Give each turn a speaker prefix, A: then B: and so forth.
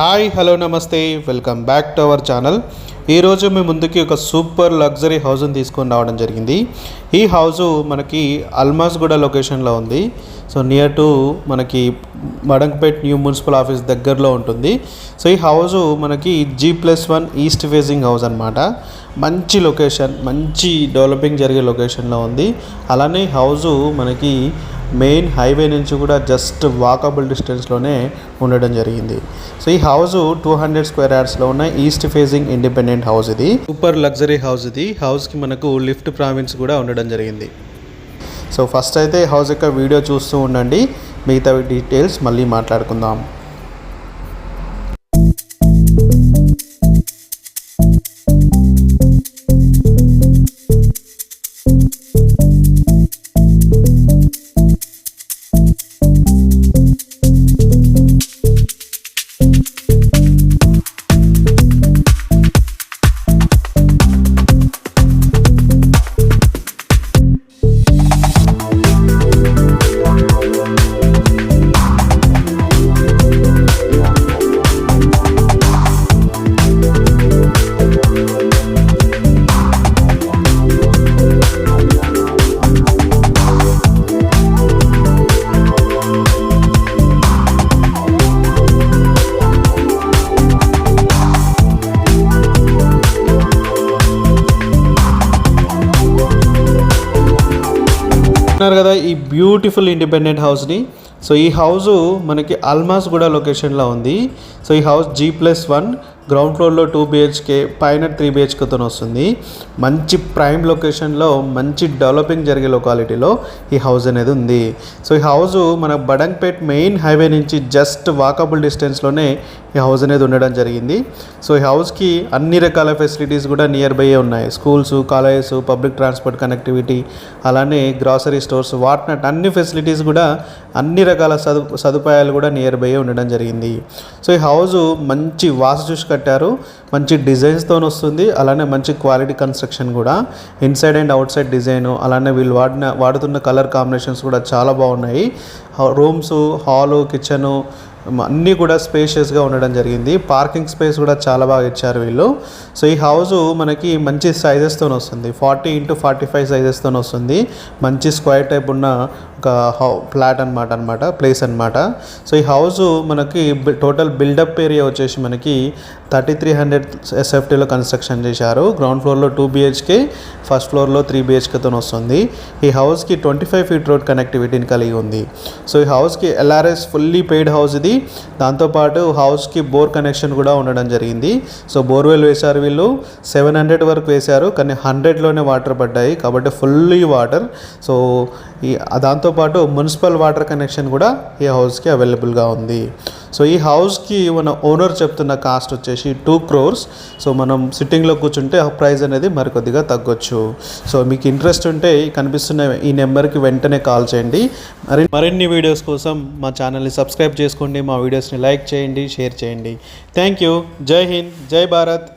A: Hi hello నమస్తే welcome back to our channel. ఈరోజు మీ ముందుకి ఒక సూపర్ లగ్జరీ హౌస్ని తీసుకొని రావడం జరిగింది. ఈ హౌస్ మనకి అల్మాస్గూడ లొకేషన్లో ఉంది. సో నియర్ టు మనకి మడంపేట్ న్యూ మున్సిపల్ ఆఫీస్ దగ్గరలో ఉంటుంది. సో ఈ హౌస్ మనకి G+1 ఈస్ట్ ఫేసింగ్ హౌస్ అనమాట. మంచి లొకేషన్, మంచి డెవలపింగ్ జరిగే లొకేషన్లో ఉంది. అలానే హౌస్ మనకి మెయిన్ హైవే నుంచి కూడా జస్ట్ వాకబుల్ డిస్టెన్స్లోనే ఉండడం జరిగింది. సో ఈ హౌస్ 200 స్క్వేర్ యార్డ్స్లో ఉన్న ఈస్ట్ ఫేసింగ్ ఇండిపెండెంట్ హౌస్. ఇది సూపర్ లగ్జరీ హౌస్. ఇది హౌస్కి మనకు లిఫ్ట్ ప్రావిన్స్ కూడా ఉండడం జరిగింది. సో ఫస్ట్ అయితే హౌస్ యొక్క వీడియో చూస్తూ ఉండండి, మిగతా డీటెయిల్స్ మళ్ళీ మాట్లాడుకుందాం. కదా ఈ బ్యూటిఫుల్ ఇండిపెండెంట్ హౌస్ని. సో ఈ హౌస్ మనకి అల్మాస్గూడ లొకేషన్లో ఉంది. సో ఈ హౌస్ G+1 గ్రౌండ్ ఫ్లోర్లో 2 BHK, పైన 3 BHKతో వస్తుంది. మంచి ప్రైమ్ లొకేషన్లో, మంచి డెవలపింగ్ జరిగే లొకాలిటీలో ఈ హౌస్ అనేది ఉంది. సో ఈ హౌస్ మన బడంపేట్ మెయిన్ హైవే నుంచి జస్ట్ వాకబుల్ డిస్టెన్స్లోనే ఈ హౌస్ అనేది ఉండడం జరిగింది. సో ఈ హౌస్కి అన్ని రకాల ఫెసిలిటీస్ కూడా నియర్ బై ఉన్నాయి. Schools, colleges, public transport connectivity, అలానే గ్రాసరీ స్టోర్స్, వాట్నట్ అన్ని ఫెసిలిటీస్ కూడా, అన్ని రకాల సదుపాయాలు కూడా నియర్ బై ఉండడం జరిగింది. సో ఈ హౌస్ మంచి వాస్తు చూసి కట్టారు, మంచి డిజైన్స్తో వస్తుంది. అలానే మంచి క్వాలిటీ కన్స్ట్రక్షన్ కూడా, inside and out side design, అలానే వీళ్ళు వాడుతున్న కలర్ కాంబినేషన్స్ కూడా చాలా బాగున్నాయి. రూమ్స్, హాలు, కిచెను అన్నీ కూడా స్పేషియస్గా ఉండడం జరిగింది. పార్కింగ్ స్పేస్ కూడా చాలా బాగా ఇచ్చారు వీళ్ళు. సో ఈ హౌస్ మనకి మంచి సైజెస్తో వస్తుంది, 40x45 సైజెస్తో వస్తుంది. మంచి స్క్వేర్ టైప్ ఉన్న ఒక ఫ్లాట్ అనమాట, ప్లేస్ అనమాట. సో ఈ హౌస్ మనకి టోటల్ బిల్డప్ ఏరియా వచ్చేసి మనకి 3300 SFTలో కన్స్ట్రక్షన్ చేశారు. గ్రౌండ్ ఫ్లోర్లో 2 BHK, ఫస్ట్ ఫ్లోర్లో 3 BHKతో వస్తుంది. ఈ హౌస్కి 25 feet రోడ్ కనెక్టివిటీని కలిగి ఉంది. సో ఈ హౌస్కి LRS ఫుల్లీ పెయిడ్ హౌస్ ఇది. దాంతోపాటు హౌస్కి బోర్ కనెక్షన్ కూడా ఉండడం జరిగింది. సో బోర్వెల్ వేశారు వీళ్ళు, 700 వరకు వేశారు, కానీ 100లోనే వాటర్ పడ్డాయి కాబట్టి ఫుల్లీ వాటర్. సో దాంతోపాటు మున్సిపల్ వాటర్ కనెక్షన్ కూడా ఈ హౌస్కి అవైలబుల్గా ఉంది. సో ఈ హౌస్కి మన ఓనర్ చెప్తున్న కాస్ట్ వచ్చేసి 2 crores. సో మనం సిట్టింగ్లో కూర్చుంటే ఆ ప్రైస్ అనేది మరికొద్దిగా తగ్గొచ్చు. సో మీకు ఇంట్రెస్ట్ ఉంటే కనిపిస్తున్న ఈ నెంబర్కి వెంటనే కాల్ చేయండి. మరిన్ని వీడియోస్ కోసం మా ఛానల్ని సబ్స్క్రైబ్ చేసుకోండి, మా వీడియోస్ని లైక్ చేయండి, షేర్ చేయండి. Thank you. జై హింద్, జై భారత్.